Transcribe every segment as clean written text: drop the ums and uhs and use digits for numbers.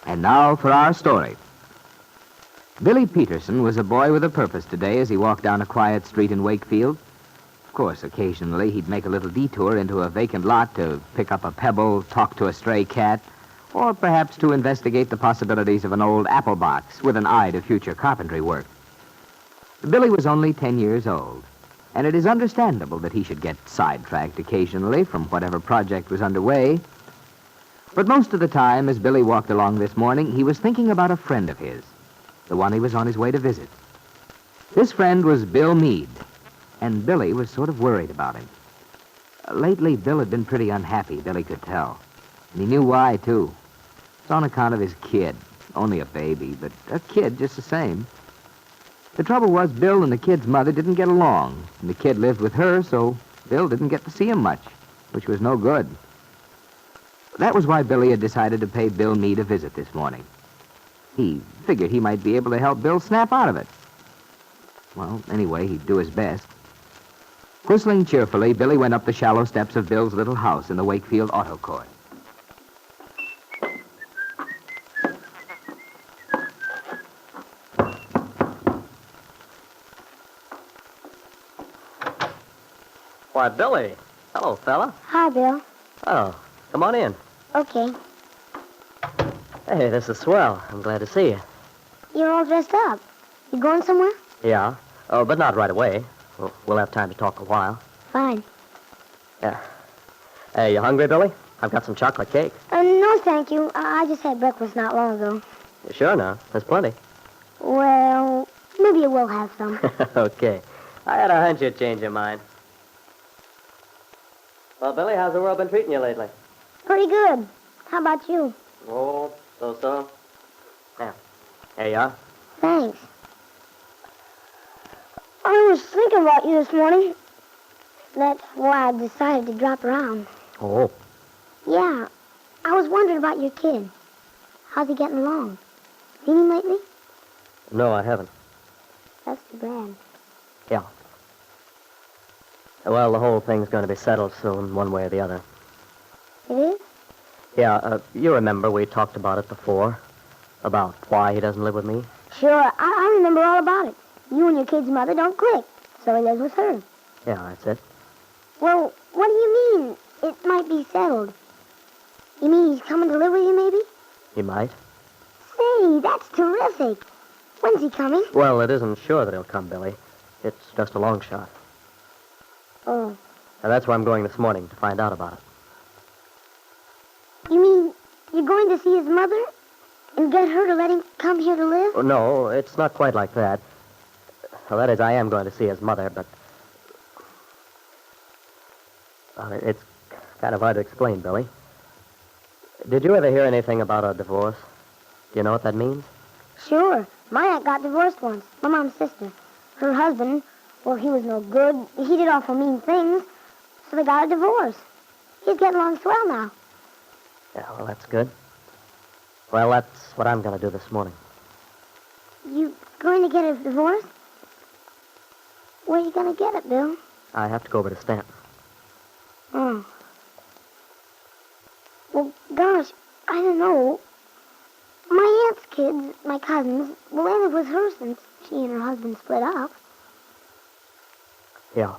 And now for our story. Billy Peterson was a boy with a purpose today as he walked down a quiet street in Wakefield. Of course, occasionally he'd make a little detour into a vacant lot to pick up a pebble, talk to a stray cat, or perhaps to investigate the possibilities of an old apple box with an eye to future carpentry work. Billy was only 10 years old, and it is understandable that he should get sidetracked occasionally from whatever project was underway. But most of the time, as Billy walked along this morning, he was thinking about a friend of his, the one he was on his way to visit. This friend was Bill Meade, and Billy was sort of worried about him. Lately, Bill had been pretty unhappy, Billy could tell. And he knew why, too. It's on account of his kid. Only a baby, but a kid just the same. The trouble was Bill and the kid's mother didn't get along, and the kid lived with her, so Bill didn't get to see him much, which was no good. That was why Billy had decided to pay Bill Meade a visit this morning. He figured he might be able to help Bill snap out of it. Well, anyway, he'd do his best. Whistling cheerfully, Billy went up the shallow steps of Bill's little house in the Wakefield Auto Court. Why, Billy. Hello, fella. Hi, Bill. Oh, come on in. Okay. Hey, this is swell. I'm glad to see you. You're all dressed up. You going somewhere? Yeah. Oh, but not right away. We'll have time to talk a while. Fine. Yeah. Hey, you hungry, Billy? I've got some chocolate cake. No, thank you. I just had breakfast not long ago. You sure now? There's plenty. Well, maybe you will have some. Okay. I had a hunch you'd change your mind. Well, Billy, how's the world been treating you lately? Pretty good. How about you? Oh, so-so. Yeah. Here you are. Thanks. I was thinking about you this morning. That's why I decided to drop around. Oh. Yeah. I was wondering about your kid. How's he getting along? Seen him lately? No, I haven't. That's too bad. Yeah. Well, the whole thing's going to be settled soon, one way or the other. It is? Yeah, you remember we talked about it before? About why he doesn't live with me? Sure. I remember all about it. You and your kid's mother don't click, so he lives with her. Yeah, that's it. Well, what do you mean, it might be settled? You mean he's coming to live with you, maybe? He might. Say, that's terrific. When's he coming? Well, it isn't sure that he'll come, Billy. It's just a long shot. Oh. And that's where I'm going this morning to find out about it. You mean you're going to see his mother and get her to let him come here to live? Oh, no, it's not quite like that. Well, that is, I am going to see his mother, but... it's kind of hard to explain, Billy. Did you ever hear anything about a divorce? Do you know what that means? Sure. My aunt got divorced once. My mom's sister. Her husband, well, he was no good. He did awful mean things, so they got a divorce. He's getting along swell now. Yeah, well, that's good. Well, that's what I'm going to do this morning. You going to get a divorce? Where are you going to get it, Bill? I have to go over to Stanton. Oh. Well, gosh, I don't know. My aunt's kids, my cousins, well, they live with her since she and her husband split up. Yeah.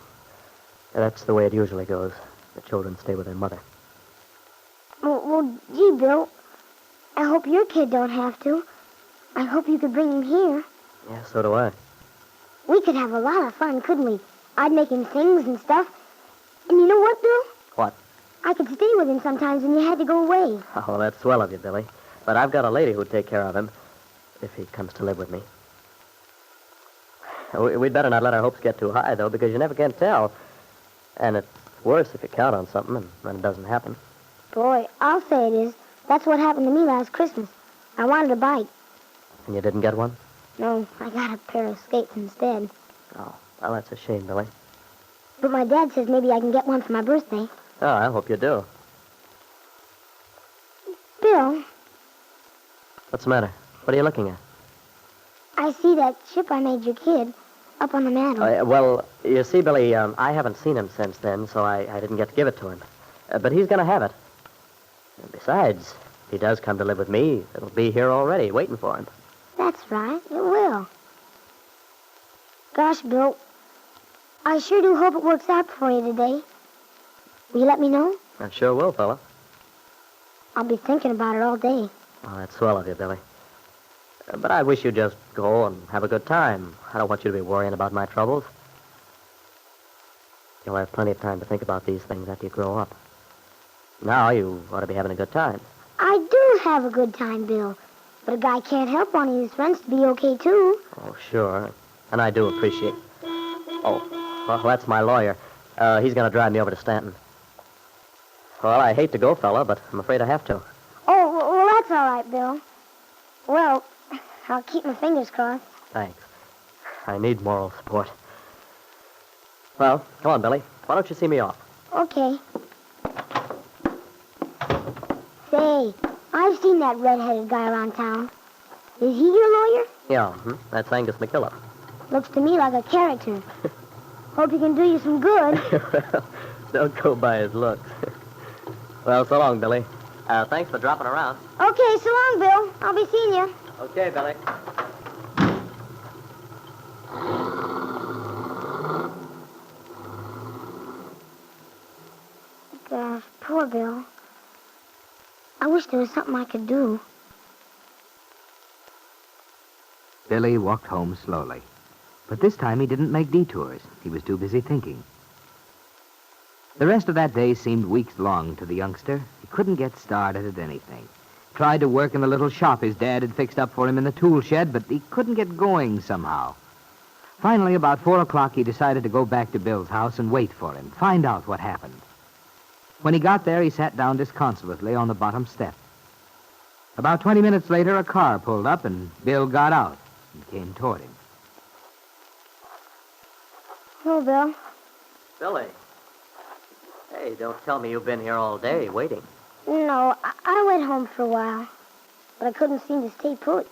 That's the way it usually goes. The children stay with their mother. Well, gee, Bill, I hope your kid don't have to. I hope you could bring him here. Yeah, so do I. We could have a lot of fun, couldn't we? I'd make him things and stuff. And you know what, Bill? What? I could stay with him sometimes when you had to go away. Oh, that's swell of you, Billy. But I've got a lady who'd take care of him if he comes to live with me. We'd better not let our hopes get too high, though, because you never can tell. And it's worse if you count on something and then it doesn't happen. Boy, I'll say it is. That's what happened to me last Christmas. I wanted a bike. And you didn't get one? No, I got a pair of skates instead. Oh, well, that's a shame, Billy. But my dad says maybe I can get one for my birthday. Oh, I hope you do. Bill, What's the matter? What are you looking at? I see that chip I made your kid up on the mantel. Well, you see, Billy, I haven't seen him since then, so I didn't get to give it to him. But he's going to have it. And besides, he does come to live with me, it'll be here already, waiting for him. That's right. It will. Gosh, Bill, I sure do hope it works out for you today. Will you let me know? I sure will, fella. I'll be thinking about it all day. Oh, that's swell of you, Billy. But I wish you'd just go and have a good time. I don't want you to be worrying about my troubles. You'll have plenty of time to think about these things after you grow up. Now you ought to be having a good time. I do have a good time, Bill. But a guy can't help wanting his friends to be okay, too. Oh, sure. And I do appreciate... Oh, well, that's my lawyer. He's going to drive me over to Stanton. Well, I hate to go, fella, but I'm afraid I have to. Oh, well, that's all right, Bill. Well, I'll keep my fingers crossed. Thanks. I need moral support. Well, come on, Billy. Why don't you see me off? Okay. Say, I've seen that red-headed guy around town. Is he your lawyer? Yeah, that's Angus McKillop. Looks to me like a character. Hope he can do you some good. Well, don't go by his looks. Well, so long, Billy. Thanks for dropping around. Okay, so long, Bill. I'll be seeing you. Okay, Billy. Gosh, poor Bill. I wish there was something I could do. Billy walked home slowly. But this time he didn't make detours. He was too busy thinking. The rest of that day seemed weeks long to the youngster. He couldn't get started at anything. Tried to work in the little shop his dad had fixed up for him in the tool shed, but he couldn't get going somehow. Finally, about 4 o'clock, he decided to go back to Bill's house and wait for him, find out what happened. When he got there, he sat down disconsolately on the bottom step. About 20 minutes later, a car pulled up, and Bill got out and came toward him. Hello, Bill. Billy. Hey, don't tell me you've been here all day waiting. No, I went home for a while, but I couldn't seem to stay put.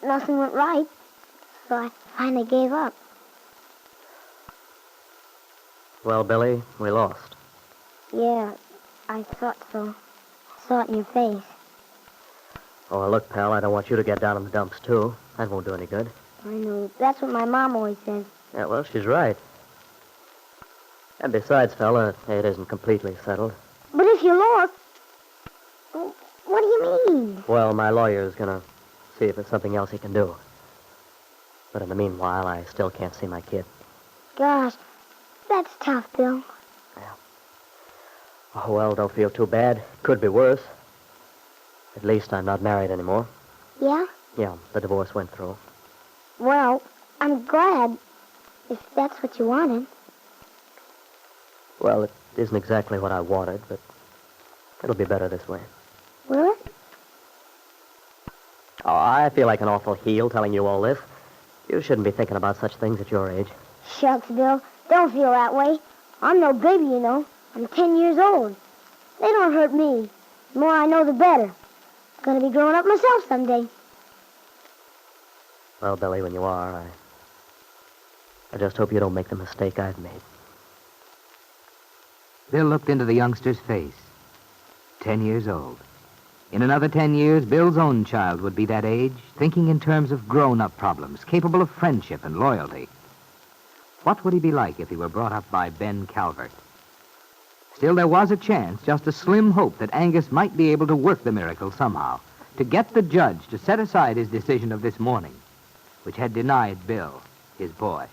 Nothing went right, so I finally gave up. Well, Billy, we lost. Yeah, I thought so. I saw it in your face. Oh, look, pal, I don't want you to get down in the dumps, too. That won't do any good. I know. That's what my mom always says. Yeah, well, she's right. And besides, fella, it isn't completely settled. But if you lost... What do you mean? Well, my lawyer's gonna see if there's something else he can do. But in the meanwhile, I still can't see my kid. Gosh, that's tough, Bill. Oh, well, don't feel too bad. Could be worse. At least I'm not married anymore. Yeah? Yeah, the divorce went through. Well, I'm glad, if that's what you wanted. Well, it isn't exactly what I wanted, but it'll be better this way. Will it? Oh, I feel like an awful heel telling you all this. You shouldn't be thinking about such things at your age. Shucks, Bill. Don't feel that way. I'm no baby, you know. I'm 10 years old. They don't hurt me. The more I know, the better. I'm going to be growing up myself someday. Well, Billy, when you are, I just hope you don't make the mistake I've made. Bill looked into the youngster's face. 10 years old. In another 10 years, Bill's own child would be that age, thinking in terms of grown-up problems, capable of friendship and loyalty. What would he be like if he were brought up by Ben Calvert? Still, there was a chance, just a slim hope, that Angus might be able to work the miracle somehow, to get the judge to set aside his decision of this morning, which had denied Bill his boy.